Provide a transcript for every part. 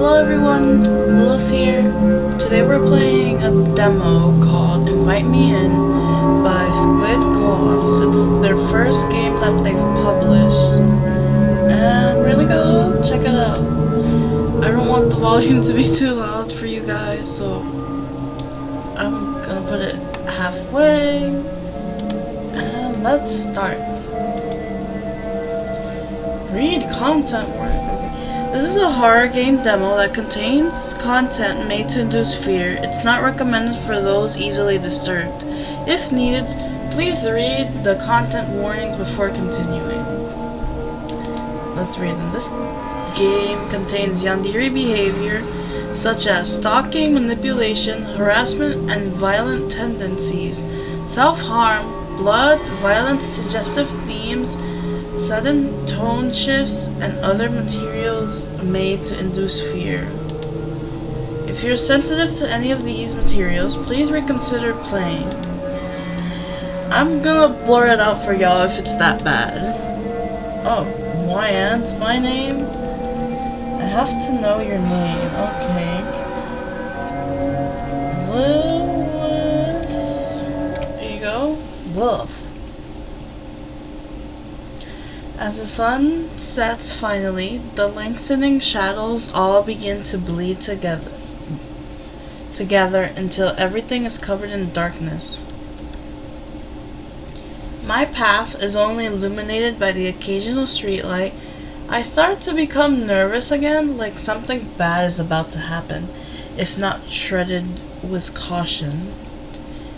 Hello everyone, Lilith here. Today we're playing a demo called Invite Me In by Squid Co-ops. It's their first game that they've published. And we're gonna go check it out. I don't want the volume to be too loud for you guys, so I'm gonna put it halfway. And let's start. Read content warning. This is a horror game demo that contains content made to induce fear. It's not recommended for those easily disturbed. If needed, please read the content warnings before continuing. Let's read them. This game contains yandere behavior such as stalking, manipulation, harassment, and violent tendencies, self-harm, blood, violence, suggestive themes, sudden tone shifts, and other materials made to induce fear. If you're sensitive to any of these materials, please reconsider playing. I'm gonna blur it out for y'all if it's that bad. Oh, Wyann's my name? I have to know your name, okay. Lilith. There you go. Lilith. As the sun sets finally, the lengthening shadows all begin to bleed together until everything is covered in darkness. My path is only illuminated by the occasional streetlight. I start to become nervous again, like something bad is about to happen, if not treaded with caution.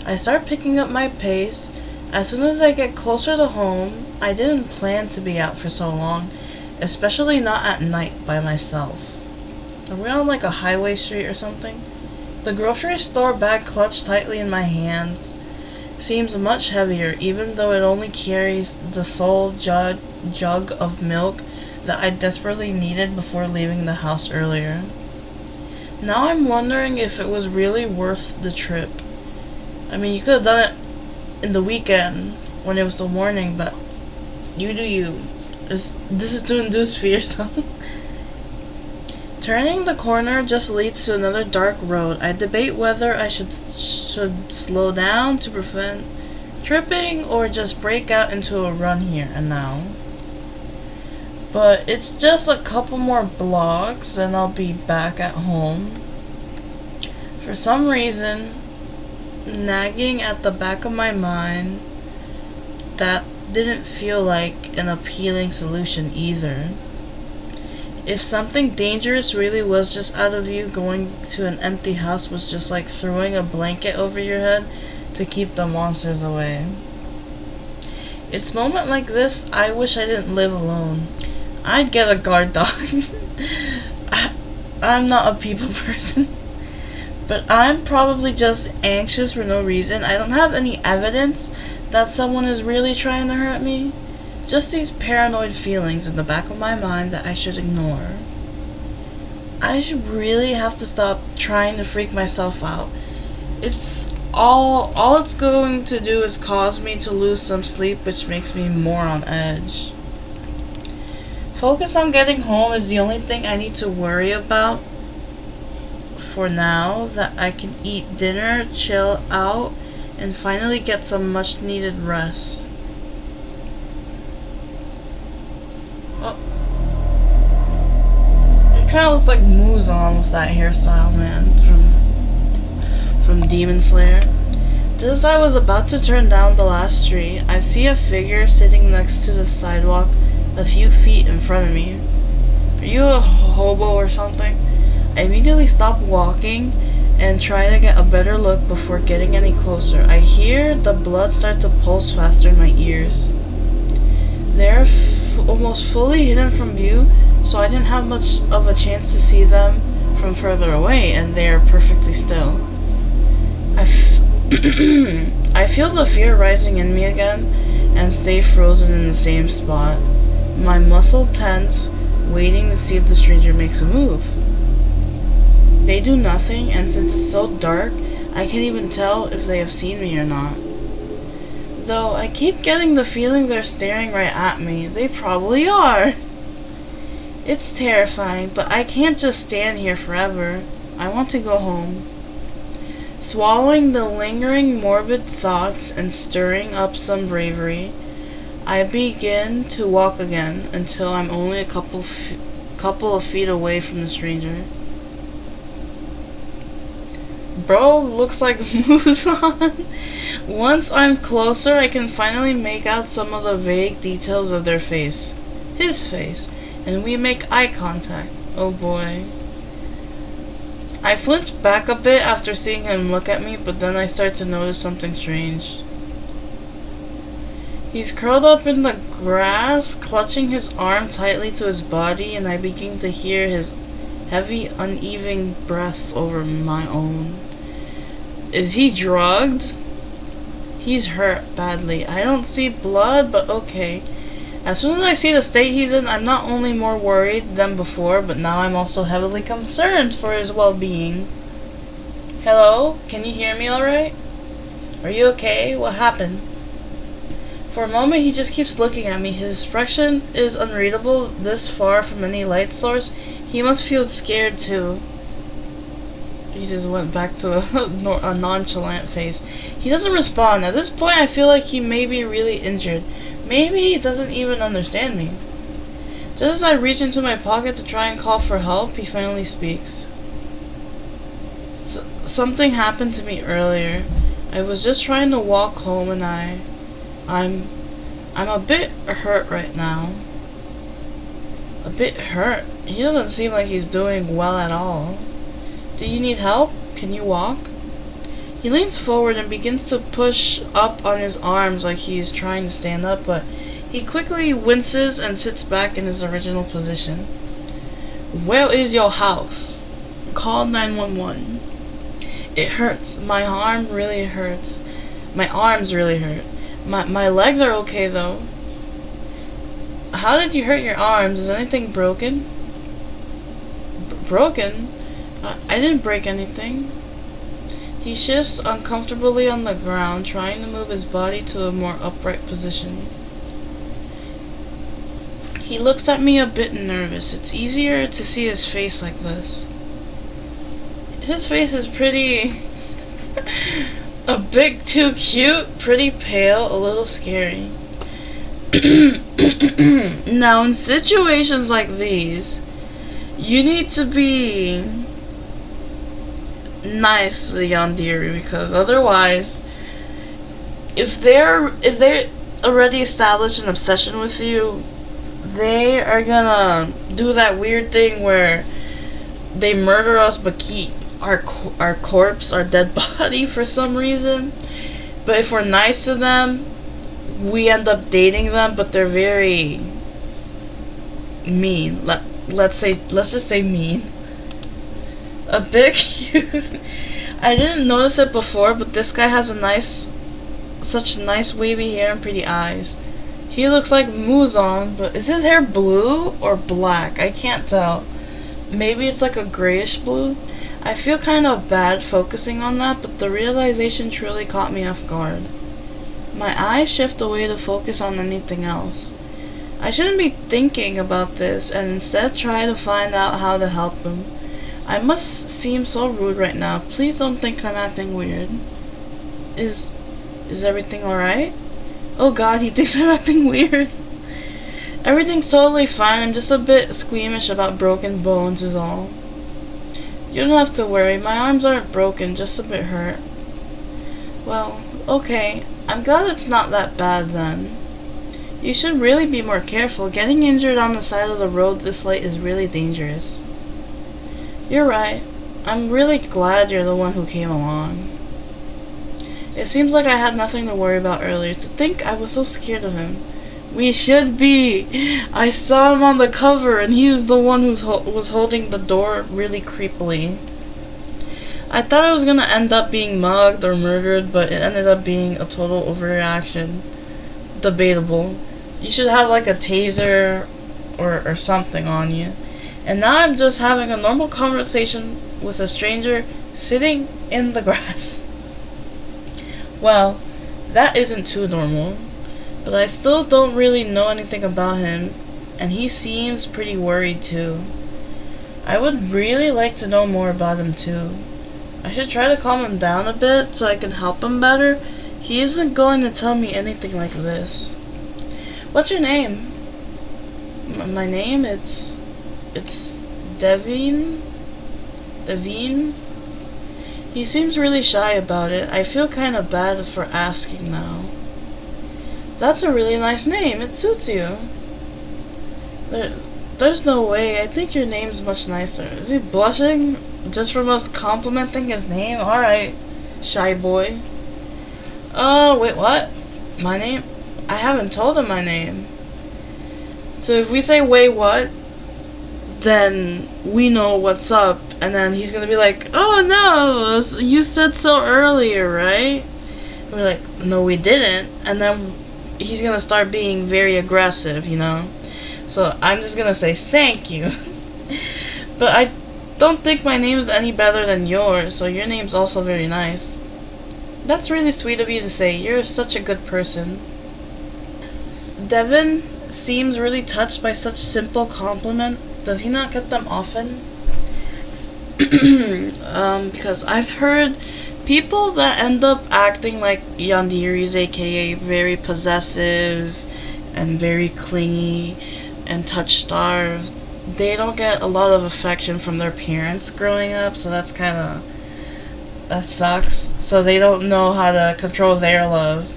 I start picking up my pace. As soon as I get closer to home, I didn't plan to be out for so long, especially not at night by myself. Are we on like a highway street or something? The grocery store bag clutched tightly in my hands seems much heavier, even though it only carries the sole jug of milk that I desperately needed before leaving the house earlier. Now I'm wondering if it was really worth the trip. I mean, you could have done it in the weekend when it was still morning, but you do you. This is to induce fear, so. Turning the corner just leads to another dark road. I debate whether I should slow down to prevent tripping or just break out into a run here and now. But it's just a couple more blocks and I'll be back at home. For some reason, nagging at the back of my mind, that didn't feel like an appealing solution either. If something dangerous really was just out of you, going to an empty house was just like throwing a blanket over your head to keep the monsters away. It's moments like this I wish I didn't live alone. I'd get a guard dog. I'm not a people person. But I'm probably just anxious for no reason. I don't have any evidence that someone is really trying to hurt me. Just these paranoid feelings in the back of my mind that I should ignore. I should really have to stop trying to freak myself out. It's all it's going to do is cause me to lose some sleep, which makes me more on edge. Focus on getting home is the only thing I need to worry about for now, that I can eat dinner, chill out, and finally get some much needed rest. Oh. It kinda looks like Muzan with that hairstyle, man, from Demon Slayer. Just as I was about to turn down the last street, I see a figure sitting next to the sidewalk a few feet in front of me. Are you a hobo or something? I immediately stop walking and try to get a better look before getting any closer. I hear the blood start to pulse faster in my ears. They're almost fully hidden from view, so I didn't have much of a chance to see them from further away, and they are perfectly still. I feel the fear rising in me again and stay frozen in the same spot. My muscle tense, waiting to see if the stranger makes a move. They do nothing, and since it's so dark, I can't even tell if they have seen me or not. Though I keep getting the feeling they're staring right at me. They probably are. It's terrifying, but I can't just stand here forever. I want to go home. Swallowing the lingering morbid thoughts and stirring up some bravery, I begin to walk again until I'm only a couple of feet away from the stranger. Bro looks like Muzan. Once I'm closer, I can finally make out some of the vague details of their face. His face. And we make eye contact. Oh boy. I flinch back a bit after seeing him look at me, but then I start to notice something strange. He's curled up in the grass, clutching his arm tightly to his body, and I begin to hear his heavy, uneven breath over my own. Is he drugged? He's hurt badly. I don't see blood, but okay. As soon as I see the state he's in, I'm not only more worried than before, but now I'm also heavily concerned for his well-being. Hello? Can you hear me alright? Are you okay? What happened? For a moment, he just keeps looking at me. His expression is unreadable this far from any light source. He must feel scared too. He just went back to a nonchalant face. He doesn't respond. At this point, I feel like he may be really injured. Maybe he doesn't even understand me. Just as I reach into my pocket to try and call for help, he finally speaks. Something happened to me earlier. I was just trying to walk home and I'm a bit hurt right now. A bit hurt? He doesn't seem like he's doing well at all. Do you need help? Can you walk? He leans forward and begins to push up on his arms like he is trying to stand up, but he quickly winces and sits back in his original position. Where is your house? Call 911. It hurts. My arm really hurts. My arms really hurt. My legs are okay though. How did you hurt your arms? Is anything broken? Broken? I didn't break anything. He shifts uncomfortably on the ground, trying to move his body to a more upright position. He looks at me a bit nervous. It's easier to see his face like this. His face is pretty... a bit too cute, pretty pale, a little scary. Now, in situations like these, you need to be nice to the yandere, because otherwise, if they're already established an obsession with you, they are gonna do that weird thing where they murder us but keep our corpse, our dead body for some reason. But if we're nice to them, we end up dating them, but they're very mean. Let's just say mean. A bit cute. I didn't notice it before, but this guy has such nice wavy hair and pretty eyes. He looks like Muzan, but is his hair blue or black? I can't tell. Maybe it's like a grayish blue. I feel kind of bad focusing on that, but the realization truly caught me off guard. My eyes shift away to focus on anything else. I shouldn't be thinking about this and instead try to find out how to help him. I must seem so rude right now. Please don't think I'm acting weird. Is everything alright? Oh god, he thinks I'm acting weird. Everything's totally fine. I'm just a bit squeamish about broken bones is all. You don't have to worry. My arms aren't broken, just a bit hurt. Well, okay. I'm glad it's not that bad then. You should really be more careful. Getting injured on the side of the road this late is really dangerous. You're right. I'm really glad you're the one who came along. It seems like I had nothing to worry about earlier. To think I was so scared of him. We should be. I saw him on the cover, and he was the one who was holding the door really creepily. I thought I was gonna end up being mugged or murdered, but it ended up being a total overreaction. Debatable. You should have like a taser or something on you. And now I'm just having a normal conversation with a stranger sitting in the grass. Well, that isn't too normal. But I still don't really know anything about him, and he seems pretty worried too. I would really like to know more about him too. I should try to calm him down a bit so I can help him better. He isn't going to tell me anything like this. What's your name? My name? It's Devyn? Devyn? He seems really shy about it. I feel kind of bad for asking now. That's a really nice name. It suits you. There's no way. I think your name's much nicer. Is he blushing just from us complimenting his name? Alright, shy boy. Wait, what? My name? I haven't told him my name. So if we say, wait, what? Then we know what's up. And then he's gonna be like, oh no, you said so earlier, right? And we're like, no, we didn't. And then he's gonna start being very aggressive, you know? So I'm just gonna say thank you. But I don't think my name is any better than yours, so your name's also very nice. That's really sweet of you to say. You're such a good person. Devyn seems really touched by such simple compliment. Does he not get them often? Because I've heard people that end up acting like yandiris, aka very possessive and very clingy and touch-starved, they don't get a lot of affection from their parents growing up, so that sucks. So they don't know how to control their love,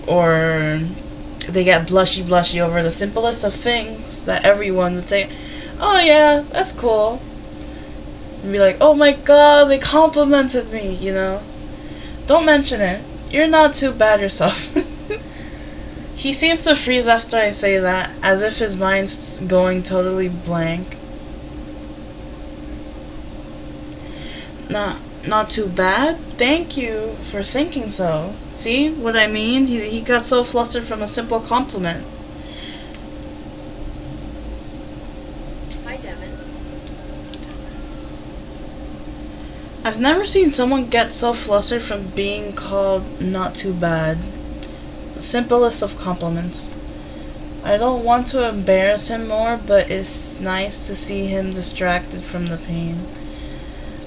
or they get blushy over the simplest of things that everyone would say, oh yeah, that's cool. And be like, oh my god, they complimented me, you know? Don't mention it. You're not too bad yourself. He seems to freeze after I say that, as if his mind's going totally blank. Not too bad? Thank you for thinking so. See what I mean? He got so flustered from a simple compliment. Hi, Devyn. I've never seen someone get so flustered from being called not too bad. Simplest of compliments. I don't want to embarrass him more, but it's nice to see him distracted from the pain.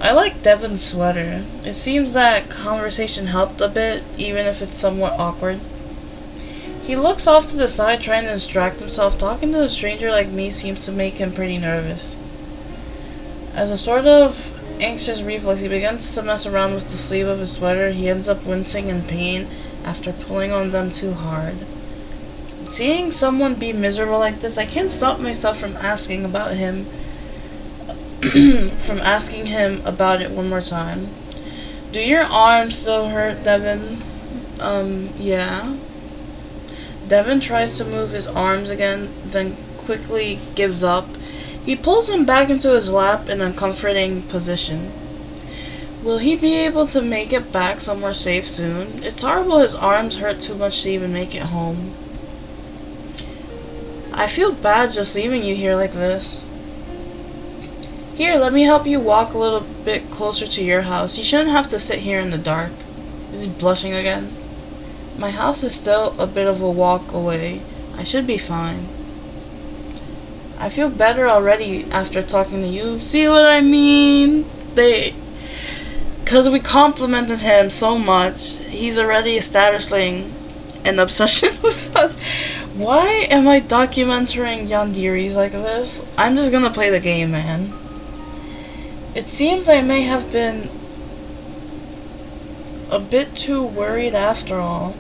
I like Devyn's sweater. It seems that conversation helped a bit, even if it's somewhat awkward. He looks off to the side trying to distract himself. Talking to a stranger like me seems to make him pretty nervous. As a sort of anxious reflex, he begins to mess around with the sleeve of his sweater. He ends up wincing in pain after pulling on them too hard. Seeing someone be miserable like this, I can't stop myself from asking about him. From asking him about it one more time. Do your arms still hurt, Devyn? Yeah. Devyn tries to move his arms again, then quickly gives up. He pulls him back into his lap in a comforting position. Will he be able to make it back somewhere safe soon? It's horrible his arms hurt too much to even make it home. I feel bad just leaving you here like this. Here, let me help you walk a little bit closer to your house. You shouldn't have to sit here in the dark. Is he blushing again? My house is still a bit of a walk away. I should be fine. I feel better already after talking to you. See what I mean? Because we complimented him so much, he's already establishing an obsession with us. Why am I documenting yandiris like this? I'm just gonna play the game, man. It seems I may have been a bit too worried after all.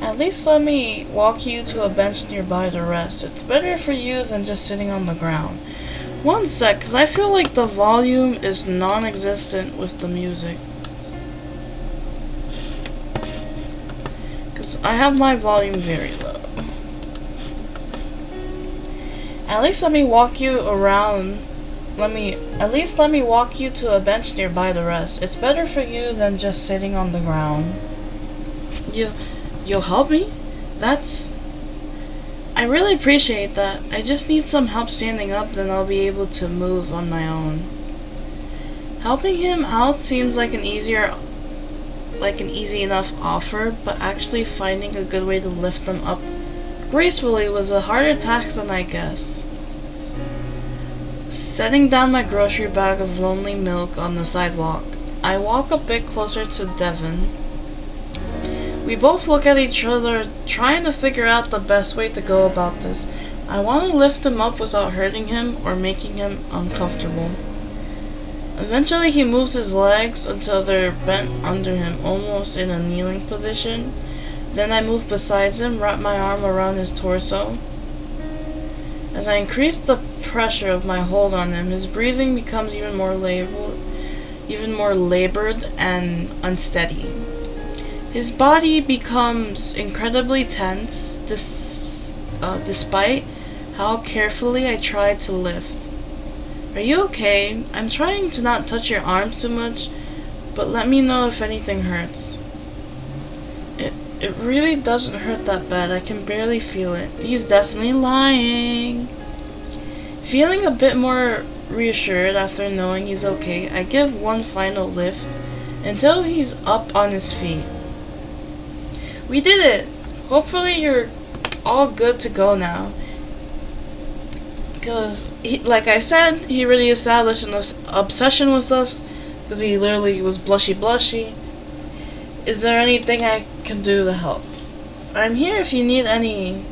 At least let me walk you to a bench nearby to rest. It's better for you than just sitting on the ground. One sec, because I feel like the volume is non-existent with the music. Because I have my volume very low. At least let me walk you around. At least let me walk you to a bench nearby to rest. It's better for you than just sitting on the ground. You'll help me? I really appreciate that. I just need some help standing up, then I'll be able to move on my own. Helping him out seems like an easy enough offer, but actually finding a good way to lift them up gracefully was a harder task than I guessed. Setting down my grocery bag of lonely milk on the sidewalk, I walk a bit closer to Devyn. We both look at each other, trying to figure out the best way to go about this. I want to lift him up without hurting him or making him uncomfortable. Eventually he moves his legs until they're bent under him, almost in a kneeling position. Then I move beside him, wrap my arm around his torso. As I increase the pressure of my hold on him, his breathing becomes even more labored and unsteady. His body becomes incredibly tense, despite how carefully I try to lift. Are you okay? I'm trying to not touch your arms too much, but let me know if anything hurts. It really doesn't hurt that bad. I can barely feel it. He's definitely lying. Feeling a bit more reassured after knowing he's okay, I give one final lift until he's up on his feet. We did it! Hopefully you're all good to go now. Because, like I said, he really established an obsession with us. Because he literally was blushy. Is there anything I can do to help? I'm here if you need any.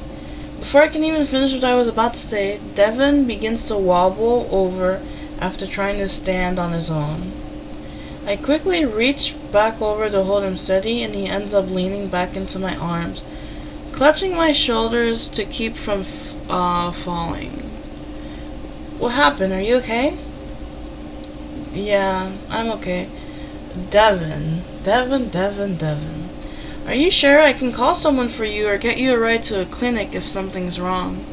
Before I can even finish what I was about to say, Devyn begins to wobble over after trying to stand on his own. I quickly reach back over to hold him steady, and he ends up leaning back into my arms, clutching my shoulders to keep from falling. What happened? Are you okay? Yeah, I'm okay. Devyn. Are you sure? I can call someone for you or get you a ride to a clinic if something's wrong.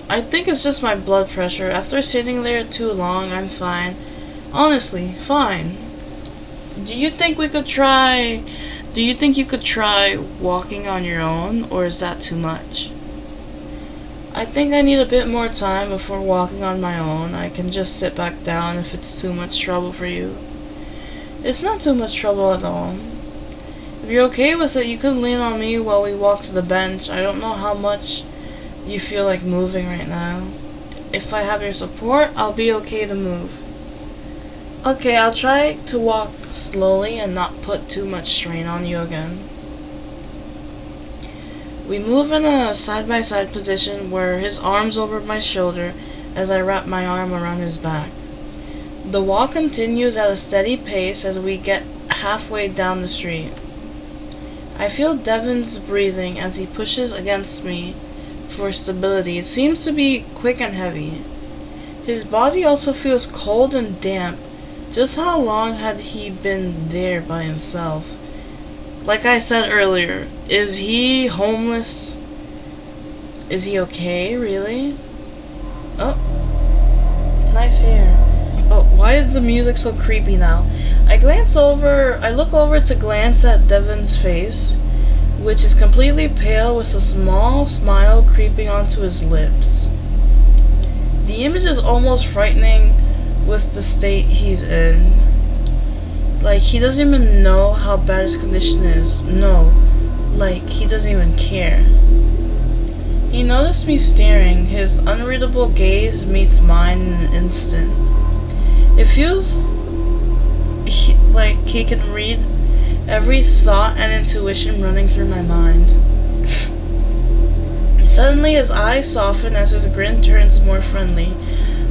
I think it's just my blood pressure. After sitting there too long, I'm fine. Honestly, fine. Do you think you could try walking on your own, or is that too much? I think I need a bit more time before walking on my own. I can just sit back down if it's too much trouble for you. It's not too much trouble at all. If you're okay with it, you could lean on me while we walk to the bench. I don't know how much you feel like moving right now. If I have your support, I'll be okay to move. Okay, I'll try to walk slowly and not put too much strain on you again. We move in a side-by-side position where his arm's over my shoulder as I wrap my arm around his back. The walk continues at a steady pace as we get halfway down the street. I feel Devyn's breathing as he pushes against me for stability. It seems to be quick and heavy. His body also feels cold and damp. Just how long had he been there by himself? Like I said earlier, is he homeless? Is he okay, really? Oh, nice hair. Oh, why is the music so creepy now? I look over to glance at Devyn's face, which is completely pale with a small smile creeping onto his lips. The image is almost frightening with the state he's in. Like, he doesn't even know how bad his condition is. No, like, he doesn't even care. He noticed me staring. His unreadable gaze meets mine in an instant. It feels like he can read every thought and intuition running through my mind. Suddenly his eyes soften as his grin turns more friendly,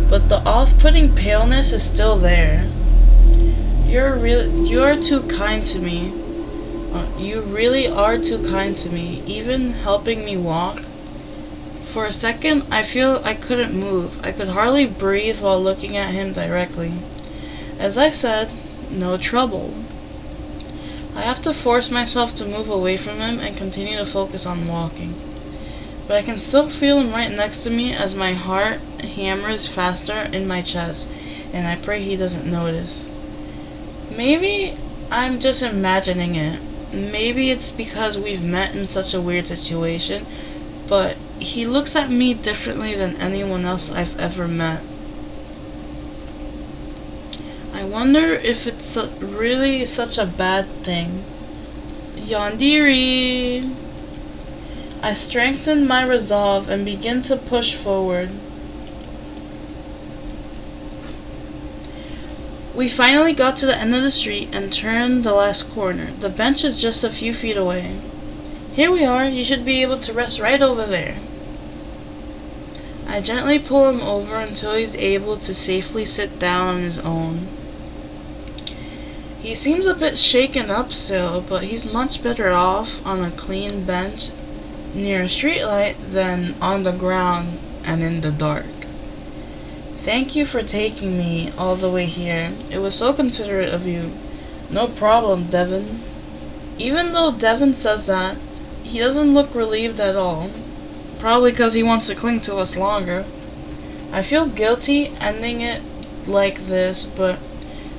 but the off-putting paleness is still there. You are too kind to me. You really are too kind to me, even helping me walk. For a second, I feel I couldn't move. I could hardly breathe while looking at him directly. As I said, no trouble. I have to force myself to move away from him and continue to focus on walking. But I can still feel him right next to me as my heart hammers faster in my chest, and I pray he doesn't notice. Maybe I'm just imagining it. Maybe it's because we've met in such a weird situation, but he looks at me differently than anyone else I've ever met. I wonder if it's really such a bad thing. Yandere! I strengthen my resolve and begin to push forward. We finally got to the end of the street and turned the last corner. The bench is just a few feet away. Here we are. You should be able to rest right over there. I gently pull him over until he's able to safely sit down on his own. He seems a bit shaken up still, but he's much better off on a clean bench near a streetlight than on the ground and in the dark. Thank you for taking me all the way here. It was so considerate of you. No problem, Devyn. Even though Devyn says that, he doesn't look relieved at all. Probably because he wants to cling to us longer. I feel guilty ending it like this, but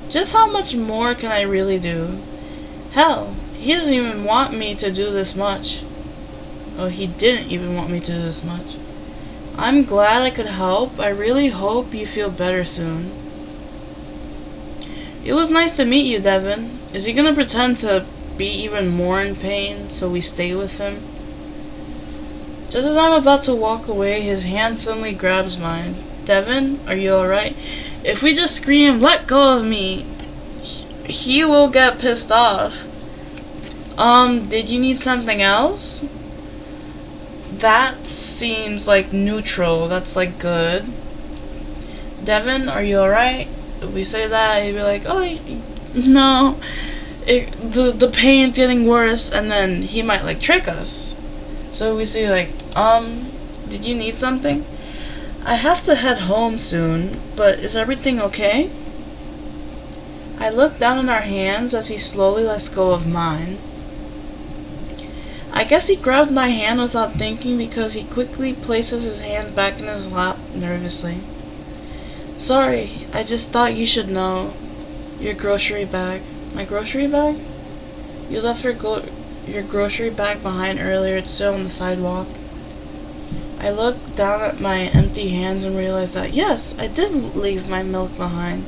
just how much more can I really do? Hell, he doesn't even want me to do this much. Oh, he didn't even want me to do this much. I'm glad I could help. I really hope you feel better soon. It was nice to meet you, Devyn. Is he gonna pretend to be even more in pain so we stay with him? Just as I'm about to walk away, his hand suddenly grabs mine. Devyn, are you alright? If we just scream, let go of me, he will get pissed off. Did you need something else? That seems like neutral. That's like good. Devyn, are you alright? If we say that, he'd be like, oh, no. The pain's getting worse, and then he might like trick us. So we say like, did you need something? I have to head home soon, but is everything okay? I look down at our hands as he slowly lets go of mine. I guess he grabbed my hand without thinking because he quickly places his hand back in his lap nervously. Sorry, I just thought you should know. Your grocery bag. My grocery bag? You left your grocery bag behind earlier. It's still on the sidewalk. I look down at my empty hands and realize that, yes, I did leave my milk behind.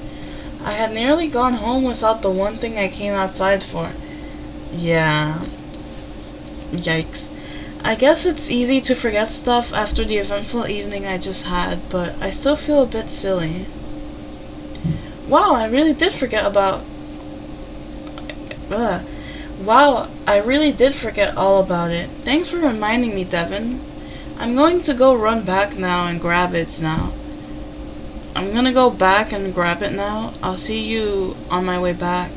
I had nearly gone home without the one thing I came outside for. Yeah. Yikes. I guess it's easy to forget stuff after the eventful evening I just had, but I still feel a bit silly. Wow, I really did forget about... Wow, I really did forget all about it. Thanks for reminding me, Devyn. I'm going to go run back now and grab it now. I'm gonna go back and grab it now. I'll see you on my way back.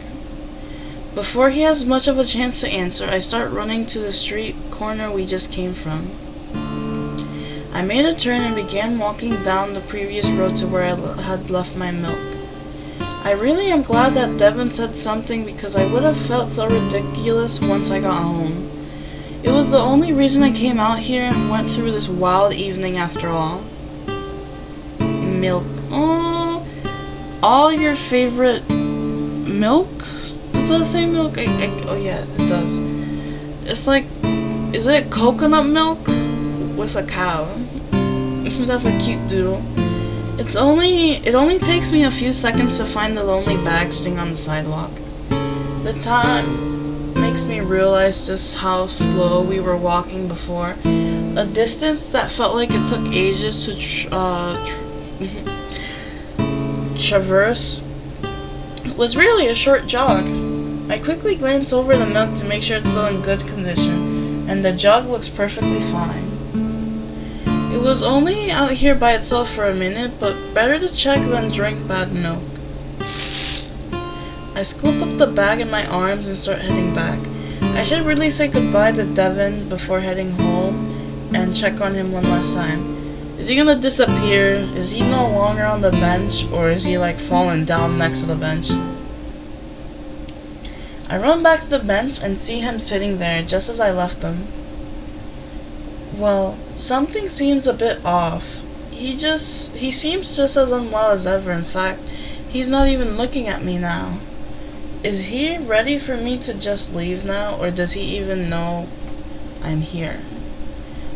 Before he has much of a chance to answer, I start running to the street corner we just came from. I made a turn and began walking down the previous road to where I had left my milk. I really am glad that Devyn said something because I would have felt so ridiculous once I got home. It was the only reason I came out here and went through this wild evening after all. Milk. Oh, all your favorite milk? Does that say milk? Oh yeah, it does. It's like, is it coconut milk with a cow? That's a cute doodle. It only takes me a few seconds to find the lonely bag sitting on the sidewalk. The time makes me realize just how slow we were walking before. A distance that felt like it took ages to traverse was really a short jog. I quickly glance over the milk to make sure it's still in good condition, and the jug looks perfectly fine. It was only out here by itself for a minute, but better to check than drink bad milk. I scoop up the bag in my arms and start heading back. I should really say goodbye to Devyn before heading home and check on him one last time. Is he gonna disappear? Is he no longer on the bench? Or is he like falling down next to the bench? I run back to the bench and see him sitting there just as I left him. Well, something seems a bit off. He seems just as unwell as ever. In fact, he's not even looking at me now. Is he ready for me to just leave now, or does he even know I'm here?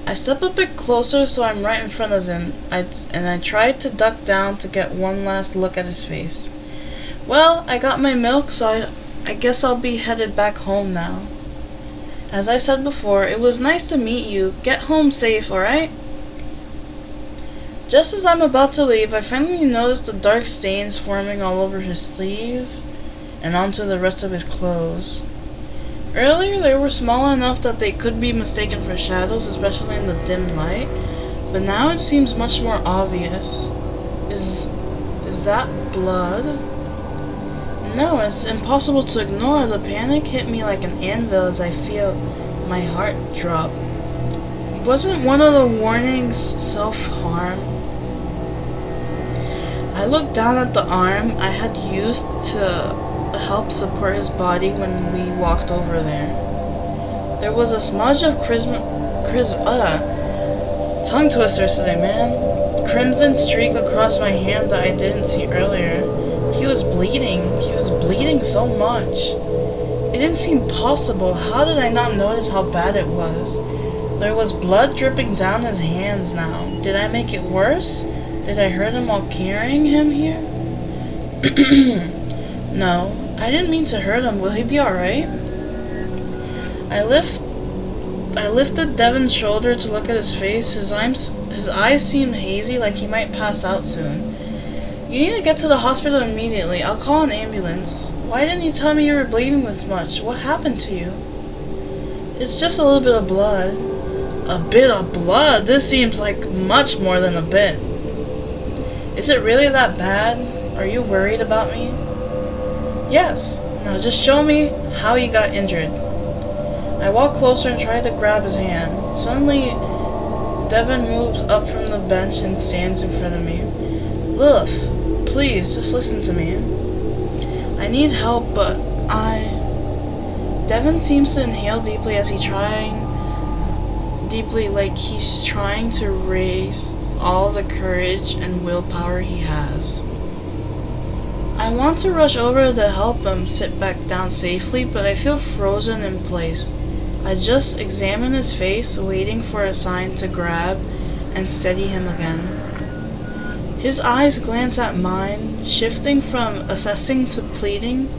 I step a bit closer so I'm right in front of him, and I try to duck down to get one last look at his face. Well, I got my milk, so I guess I'll be headed back home now. As I said before, it was nice to meet you. Get home safe, alright? Just as I'm about to leave, I finally noticed the dark stains forming all over his sleeve and onto the rest of his clothes. Earlier they were small enough that they could be mistaken for shadows, especially in the dim light, but now it seems much more obvious. Is that blood? No, it's impossible to ignore. The panic hit me like an anvil as I feel my heart drop. Wasn't one of the warnings self-harm? I looked down at the arm I had used to help support his body when we walked over there. There was a smudge of tongue twisters today, man. Crimson streak across my hand that I didn't see earlier. He was bleeding. He was bleeding so much. It didn't seem possible. How did I not notice how bad it was? There was blood dripping down his hands now. Did I make it worse? Did I hurt him while carrying him here? No, I didn't mean to hurt him. Will he be alright? I lifted Devyn's shoulder to look at his face. His eyes seemed hazy, like he might pass out soon. You need to get to the hospital immediately. I'll call an ambulance. Why didn't you tell me you were bleeding this much? What happened to you? It's just a little bit of blood. A bit of blood? This seems like much more than a bit. Is it really that bad? Are you worried about me? Yes. Now just show me how you got injured. I walked closer and tried to grab his hand. Suddenly, Devyn moves up from the bench and stands in front of me. Lilith, please, just listen to me. I need help, but Devyn seems to inhale deeply as like he's trying to raise all the courage and willpower he has. I want to rush over to help him sit back down safely, but I feel frozen in place. I just examine his face, waiting for a sign to grab and steady him again. His eyes glance at mine, shifting from assessing to pleading,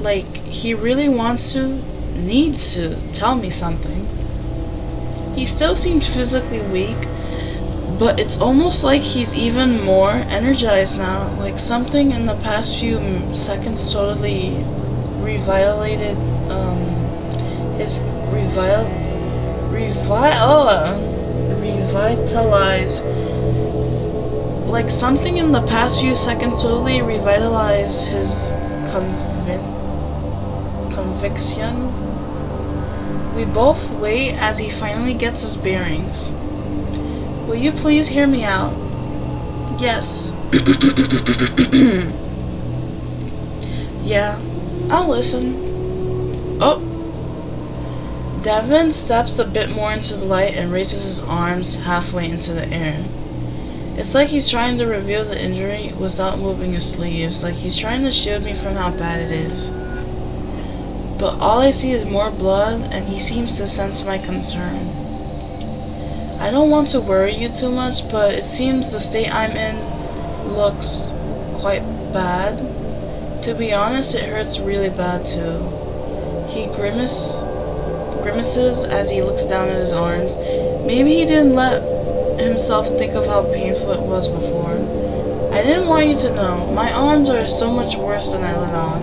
like he really needs to tell me something. He still seems physically weak, but it's almost like he's even more energized now, like something in the past few seconds totally revitalized like something in the past few seconds totally revitalized his conviction. We both wait as he finally gets his bearings. Will you please hear me out? Yes. Yeah, I'll listen. Oh. Devyn steps a bit more into the light and raises his arms halfway into the air. It's like he's trying to reveal the injury without moving his sleeves, like he's trying to shield me from how bad it is. But all I see is more blood, and he seems to sense my concern. I don't want to worry you too much, but it seems the state I'm in looks quite bad. To be honest, it hurts really bad too. He grimaces as he looks down at his arms. Maybe he didn't let himself think of how painful it was before. I didn't want you to know. My arms are so much worse than I let on.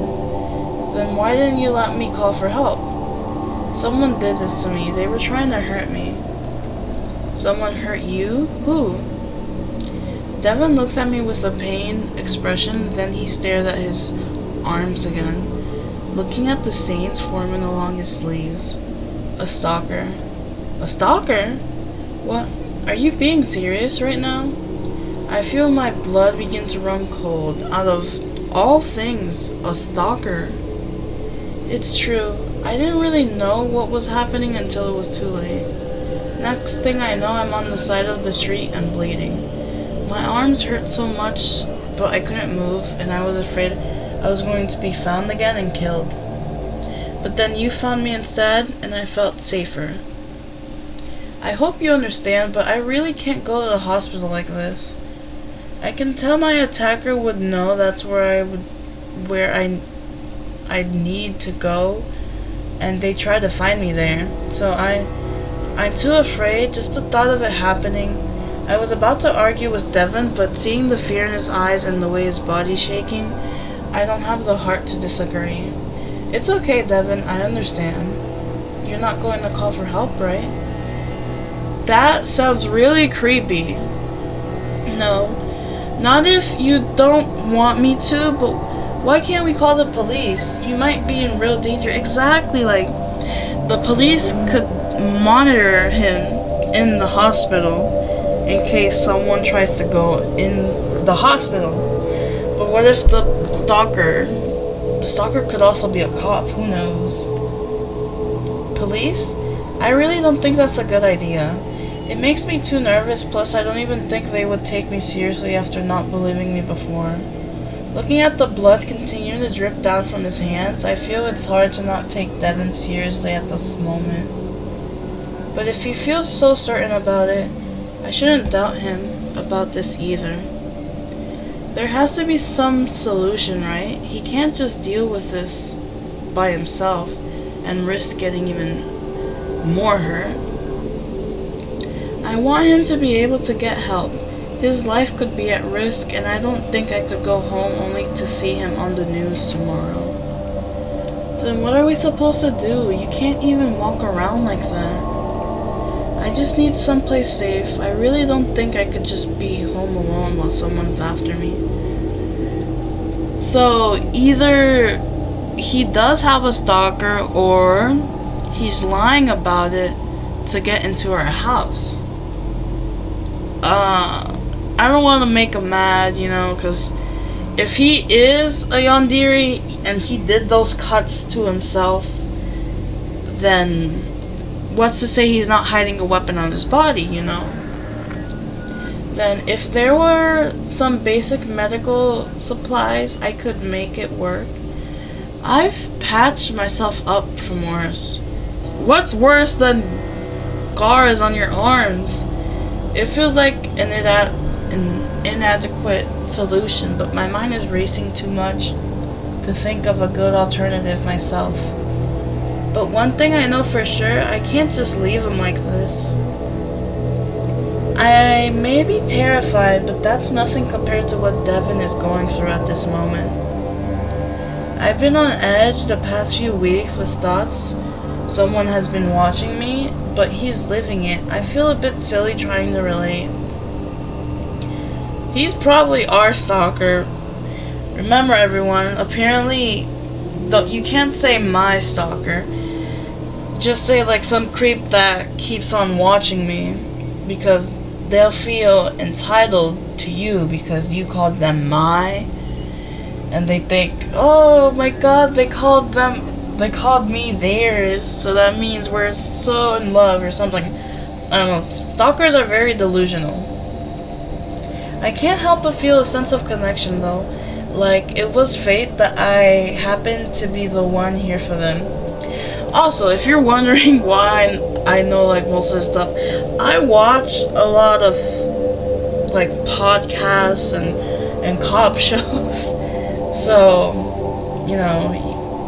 Then why didn't you let me call for help? Someone did this to me. They were trying to hurt me. Someone hurt you? Who? Devyn looks at me with a pained expression, then he stares at his arms again, looking at the stains forming along his sleeves. A stalker. A stalker? What? Are you being serious right now? I feel my blood begin to run cold. Out of all things, a stalker. It's true. I didn't really know what was happening until it was too late. Next thing I know, I'm on the side of the street and bleeding. My arms hurt so much, but I couldn't move, and I was afraid I was going to be found again and killed. But then you found me instead, and I felt safer. I hope you understand, but I really can't go to the hospital like this. I can tell my attacker would know that's where I'd need to go, and they tried to find me there. So I'm too afraid, just the thought of it happening. I was about to argue with Devyn, but seeing the fear in his eyes and the way his body's shaking, I don't have the heart to disagree. It's okay, Devyn, I understand. You're not going to call for help, right? That sounds really creepy. No, not if you don't want me to, but why can't we call the police? You might be in real danger. Exactly, like, the police could monitor him in the hospital in case someone tries to go in the hospital. But what if the stalker could also be a cop, who knows? Police? I really don't think that's a good idea. It makes me too nervous, plus I don't even think they would take me seriously after not believing me before. Looking at the blood continuing to drip down from his hands, I feel it's hard to not take Devyn seriously at this moment. But if he feels so certain about it, I shouldn't doubt him about this either. There has to be some solution, right? He can't just deal with this by himself and risk getting even more hurt. I want him to be able to get help. His life could be at risk, and I don't think I could go home only to see him on the news tomorrow. Then what are we supposed to do? You can't even walk around like that. I just need someplace safe. I really don't think I could just be home alone while someone's after me. So either he does have a stalker, or he's lying about it to get into our house. I don't want to make him mad, you know, because if he is a yandere and he did those cuts to himself, then what's to say he's not hiding a weapon on his body, you know? Then if there were some basic medical supplies, I could make it work. I've patched myself up from worse. What's worse than scars on your arms? It feels like an inadequate solution, but my mind is racing too much to think of a good alternative myself. But one thing I know for sure, I can't just leave him like this. I may be terrified, but that's nothing compared to what Devyn is going through at this moment. I've been on edge the past few weeks with thoughts someone has been watching me, but he's living it. I feel a bit silly trying to relate. He's probably our stalker. Remember, everyone, apparently you can't say my stalker. Just say like some creep that keeps on watching me, because they'll feel entitled to you because you called them my, and they think, oh my god, they called me theirs, so that means we're so in love or something. I don't know. Stalkers are very delusional. I can't help but feel a sense of connection though. Like it was fate that I happened to be the one here for them. Also, if you're wondering why I know like most of this stuff, I watch a lot of like podcasts and cop shows. So, you know,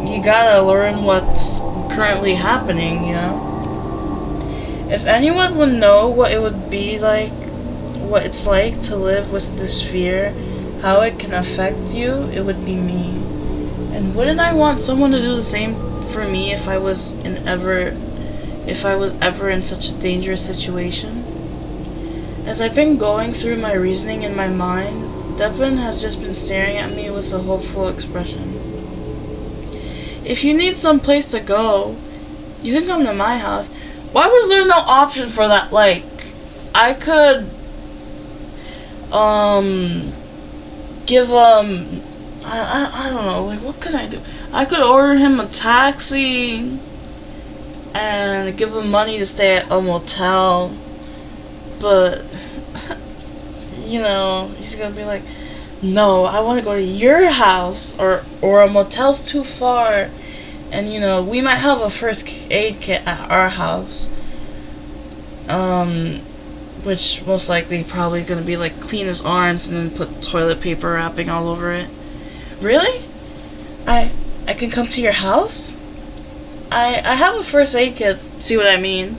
you gotta learn what's currently happening, you know? If anyone would know what it would be like, what it's like to live with this fear, how it can affect you, it would be me. And wouldn't I want someone to do the same for me if I was ever in such a dangerous situation? As I've been going through my reasoning in my mind, Devyn has just been staring at me with a hopeful expression. If you need some place to go, you can come to my house. Why was there no option for that? Like, I could give I don't know, like what could I do? I could order him a taxi and give him money to stay at a motel, but you know, he's gonna be like, no, I want to go to your house, or a motel's too far, and you know, we might have a first aid kit at our house, which most likely probably gonna be like clean his arms and then put toilet paper wrapping all over it. Really? I can come to your house? I have a first aid kit. See what I mean?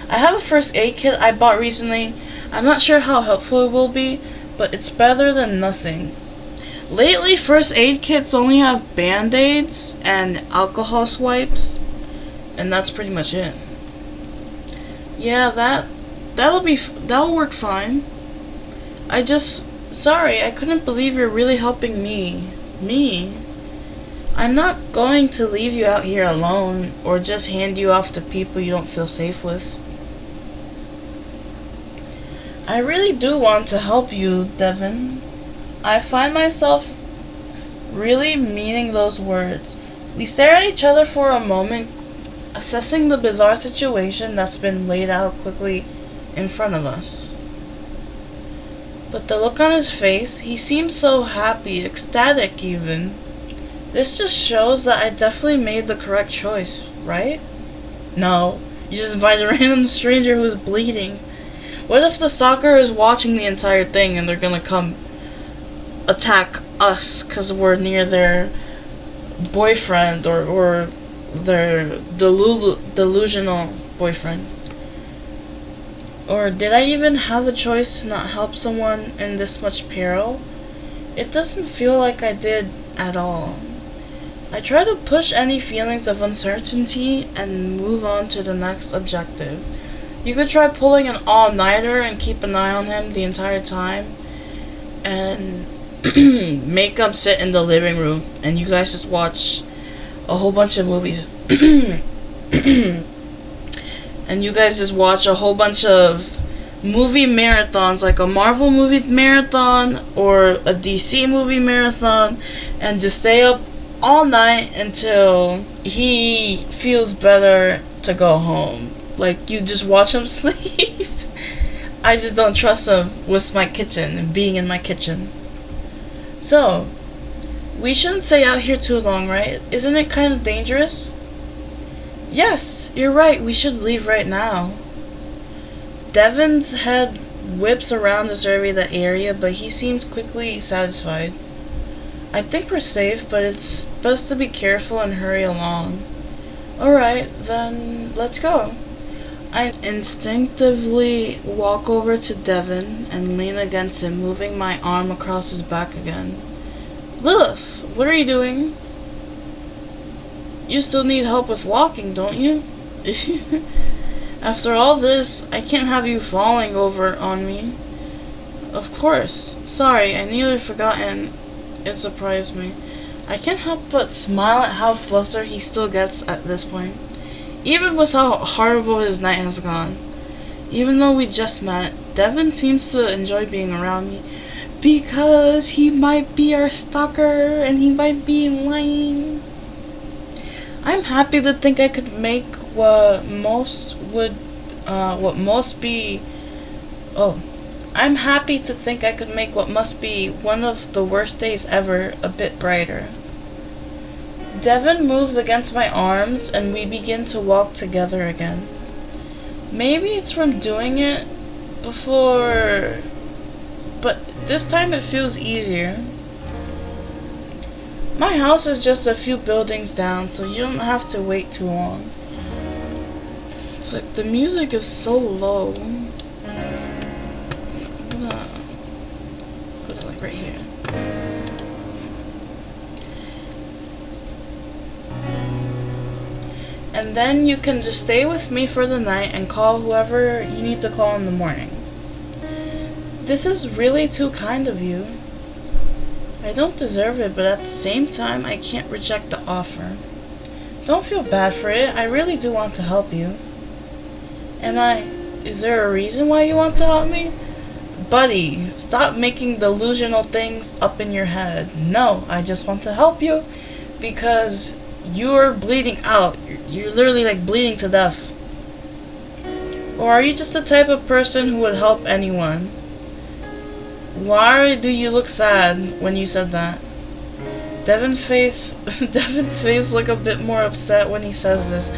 I have a first aid kit I bought recently. I'm not sure how helpful it will be, but it's better than nothing. Lately, first aid kits only have band-aids and alcohol swipes, and that's pretty much it. Yeah, that'll work fine. Sorry, I couldn't believe you're really helping me. Me? I'm not going to leave you out here alone, or just hand you off to people you don't feel safe with. I really do want to help you, Devyn. I find myself really meaning those words. We stare at each other for a moment, assessing the bizarre situation that's been laid out quickly in front of us. But the look on his face, he seems so happy, ecstatic even. This just shows that I definitely made the correct choice, right? No, you just invite a random stranger who's bleeding. What if the stalker is watching the entire thing and they're gonna come attack us because we're near their boyfriend or their delusional boyfriend? Or did I even have a choice to not help someone in this much peril? It doesn't feel like I did at all. I try to push any feelings of uncertainty and move on to the next objective. You could try pulling an all-nighter and keep an eye on him the entire time, and make him sit in the living room and you guys just watch a whole bunch of movies. And you guys just watch a whole bunch of movie marathons, like a Marvel movie marathon or a DC movie marathon, and just stay up all night until he feels better to go home. Like, you just watch him sleep. I just don't trust him with my kitchen and being in my kitchen. So, we shouldn't stay out here too long, right? Isn't it kind of dangerous? Yes, you're right. We should leave right now. Devyn's head whips around to survey the area, but he seems quickly satisfied. I think we're safe, but it's best to be careful and hurry along. Alright, then let's go. I instinctively walk over to Devyn and lean against him, moving my arm across his back again. Lilith, what are you doing? You still need help with walking, don't you? After all this, I can't have you falling over on me. Of course. Sorry, I nearly forgotten. It surprised me. I can't help but smile at how flustered he still gets at this point. Even with how horrible his night has gone. Even though we just met, Devyn seems to enjoy being around me. Because he might be our stalker and he might be lying. I'm happy to think I could make I'm happy to think I could make what must be one of the worst days ever a bit brighter. Devyn moves against my arms and we begin to walk together again. Maybe it's from doing it before, but this time it feels easier. My house is just a few buildings down, so you don't have to wait too long. It's like the music is so low. I'm gonna put it like right here. And then you can just stay with me for the night and call whoever you need to call in the morning. This is really too kind of you. I don't deserve it, but at the same time, I can't reject the offer. Don't feel bad for it. I really do want to help you. Is there a reason why you want to help me? Buddy, stop making delusional things up in your head. No, I just want to help you because you're bleeding out. You're literally like bleeding to death. Or are you just the type of person who would help anyone? Why do you look sad when you said that? Devyn's face look a bit more upset when he says this.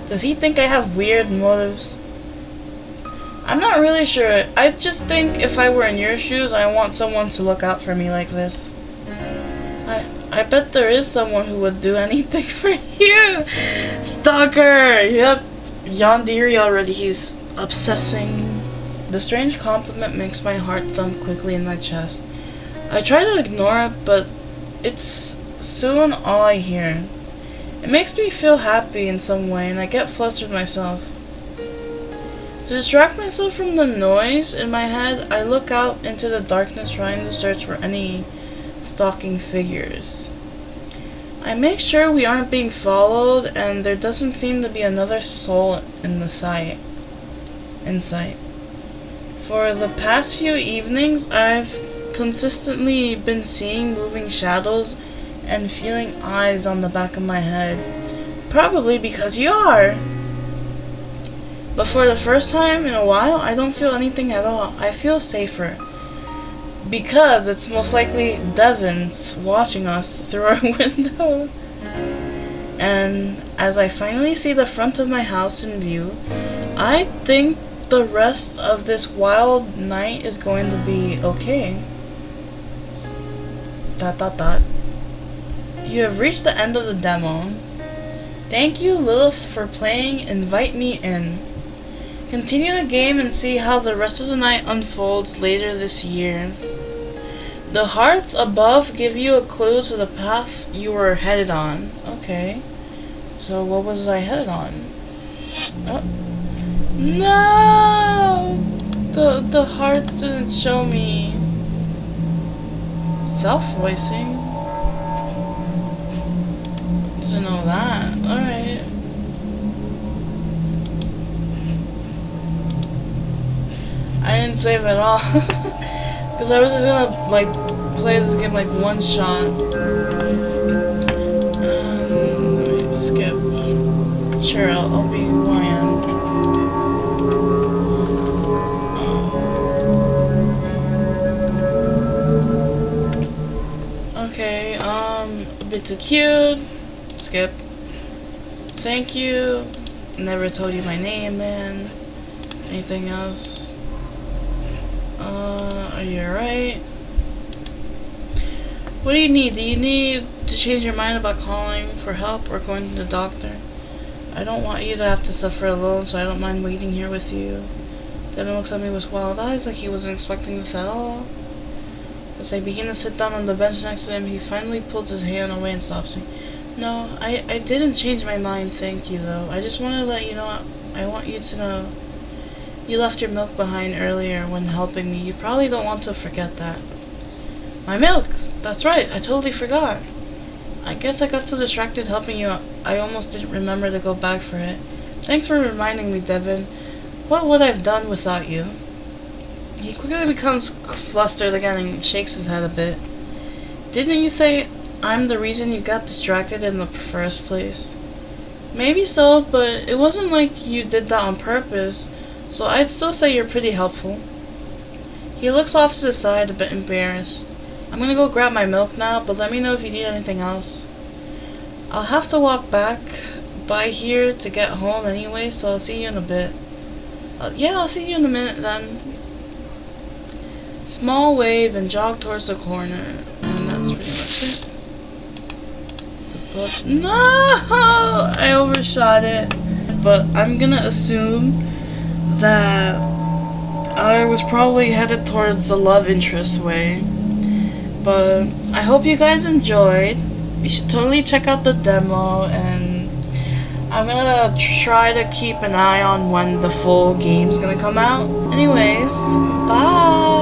Does he think I have weird motives? I'm not really sure. I just think if I were in your shoes, I want someone to look out for me like this. I bet there is someone who would do anything for you. Stalker! Yep. Yandere already. He's obsessing. The strange compliment makes my heart thump quickly in my chest. I try to ignore it, but it's soon all I hear. It makes me feel happy in some way, and I get flustered myself. To distract myself from the noise in my head, I look out into the darkness trying to search for any stalking figures. I make sure we aren't being followed, and there doesn't seem to be another soul in sight. For the past few evenings, I've consistently been seeing moving shadows and feeling eyes on the back of my head. Probably because you are. But for the first time in a while, I don't feel anything at all. I feel safer. Because it's most likely Devyn's watching us through our window. And as I finally see the front of my house in view, I think the rest of this wild night is going to be okay. ... You have reached the end of the demo. Thank you, Lilith, for playing. Invite me in. Continue the game and see how the rest of the night unfolds later this year. The hearts above give you a clue to the path you were headed on. Okay. So what was I headed on? Oh. No! The hearts didn't show me. Self-voicing? Didn't know that. Alright. I didn't save at all. Because I was just gonna, like, play this game like one shot. Skip. Sure, I'll be YN. Okay, a bit too cute. Skip. Thank you. Never told you my name, man. Anything else? Are you alright? What do you need? Do you need to change your mind about calling for help or going to the doctor? I don't want you to have to suffer alone, so I don't mind waiting here with you. Devyn looks at me with wild eyes like he wasn't expecting this at all. As I begin to sit down on the bench next to him, he finally pulls his hand away and stops me. No, I didn't change my mind, thank you, though. I just wanted to let you know, I want you to know. You left your milk behind earlier when helping me. You probably don't want to forget that. My milk! That's right, I totally forgot. I guess I got so distracted helping you, I almost didn't remember to go back for it. Thanks for reminding me, Devyn. What would I have done without you? He quickly becomes flustered again and shakes his head a bit. Didn't you say I'm the reason you got distracted in the first place? Maybe so, but it wasn't like you did that on purpose. So I'd still say you're pretty helpful. He looks off to the side, a bit embarrassed. I'm gonna go grab my milk now, but let me know if you need anything else. I'll have to walk back by here to get home anyway, so I'll see you in a bit. Yeah, I'll see you in a minute then. Small wave and jog towards the corner. And that's pretty much it. The book. No! I overshot it. But I'm gonna assume that I was probably headed towards the love interest way. But I hope you guys enjoyed. You should totally check out the demo, and I'm gonna try to keep an eye on when the full game's gonna come out. Anyways, bye!